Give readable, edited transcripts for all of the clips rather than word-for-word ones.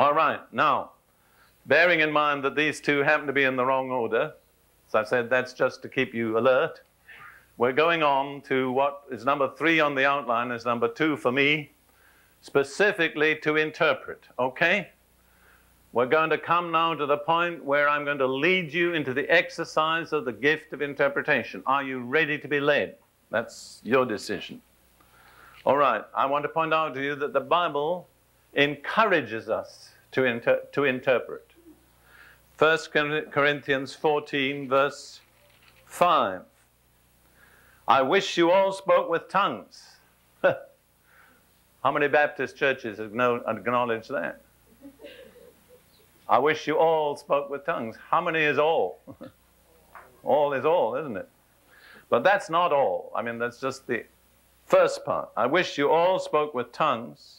All right, now, bearing in mind that these two happen to be in the wrong order, as I said, that's just to keep you alert. We're going on to what is number 3 on the outline, is number 2 for me, specifically to interpret, okay? We're going to come now to the point where I'm going to lead you into the exercise of the gift of interpretation. Are you ready to be led? That's your decision. All right, I want to point out to you that the Bible encourages us to interpret. 1 Corinthians 14, verse 5. I wish you all spoke with tongues. How many Baptist churches acknowledge that? I wish you all spoke with tongues. How many is all? All is all, isn't it? But that's not all. I mean, that's just the first part. I wish you all spoke with tongues,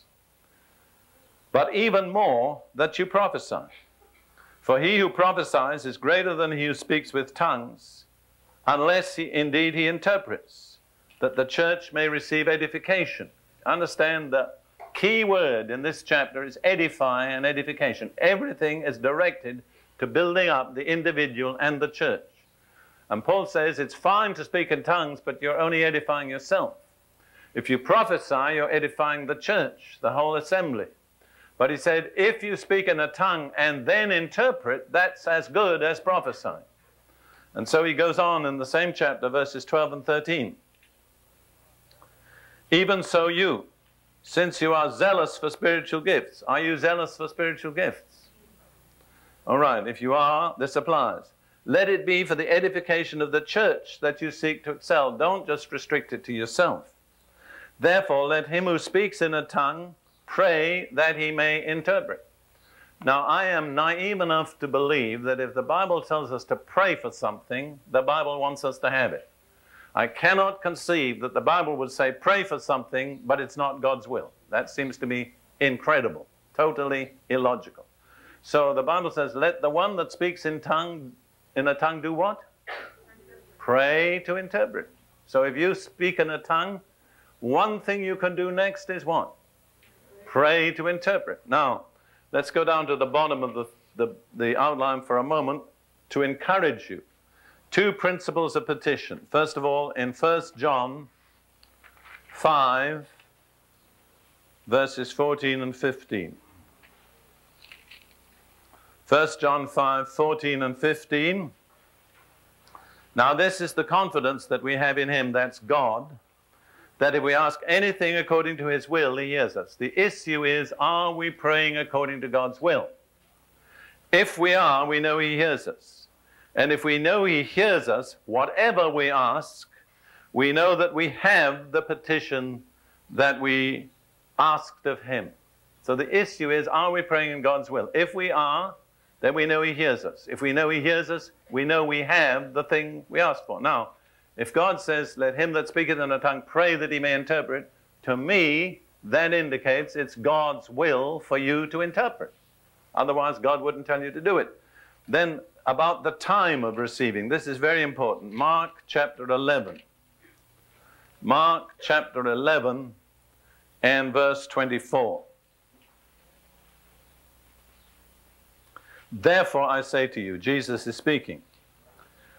but even more that you prophesy. For he who prophesies is greater than he who speaks with tongues, unless indeed he interprets, that the church may receive edification. Understand the key word in this chapter is edify and edification. Everything is directed to building up the individual and the church. And Paul says it's fine to speak in tongues, but you're only edifying yourself. If you prophesy, you're edifying the church, the whole assembly. But he said, if you speak in a tongue and then interpret, that's as good as prophesying. And so he goes on in the same chapter, verses 12 and 13. Even so you, since you are zealous for spiritual gifts. Are you zealous for spiritual gifts? All right, if you are, this applies. Let it be for the edification of the church that you seek to excel. Don't just restrict it to yourself. Therefore, let him who speaks in a tongue pray that he may interpret. Now, I am naive enough to believe that if the Bible tells us to pray for something, the Bible wants us to have it. I cannot conceive that the Bible would say pray for something, but it's not God's will. That seems to me incredible, totally illogical. So the Bible says, let the one that speaks in a tongue do what? Pray to interpret. So if you speak in a tongue, one thing you can do next is what? Pray to interpret. Now, let's go down to the bottom of the outline for a moment to encourage you. 2 principles of petition. First of all, in 1 John 5, verses 14 and 15. 1 John 5, 14 and 15. Now this is the confidence that we have in him, that's God, that if we ask anything according to his will, he hears us. The issue is, are we praying according to God's will? If we are, we know he hears us. And if we know he hears us, whatever we ask, we know that we have the petition that we asked of him. So the issue is, are we praying in God's will? If we are, then we know he hears us. If we know he hears us, we know we have the thing we asked for. Now, if God says, let him that speaketh in a tongue pray that he may interpret, to me, that indicates it's God's will for you to interpret. Otherwise, God wouldn't tell you to do it. Then, about the time of receiving, this is very important. Mark chapter 11. Mark chapter 11 and verse 24. Therefore I say to you, Jesus is speaking,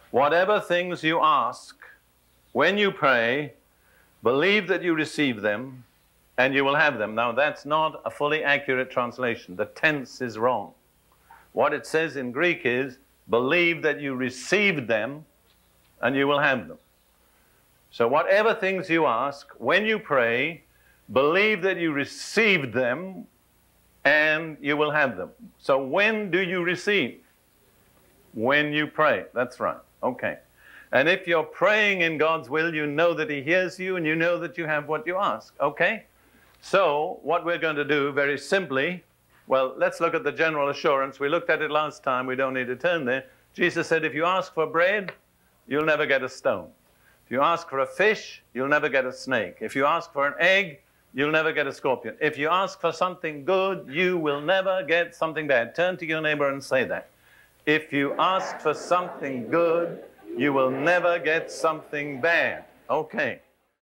whatever things you ask, when you pray, believe that you receive them, and you will have them. Now that's not a fully accurate translation. The tense is wrong. What it says in Greek is, believe that you received them, and you will have them. So whatever things you ask, when you pray, believe that you received them, and you will have them. So when do you receive? When you pray. That's right. Okay. And if you're praying in God's will, you know that he hears you, and you know that you have what you ask. Okay? So what we're going to do very simply, well, let's look at the general assurance. We looked at it last time. We don't need to turn there. Jesus said, if you ask for bread, you'll never get a stone. If you ask for a fish, you'll never get a snake. If you ask for an egg, you'll never get a scorpion. If you ask for something good, you will never get something bad. Turn to your neighbor and say that. If you ask for something good, you will never get something bad. Okay.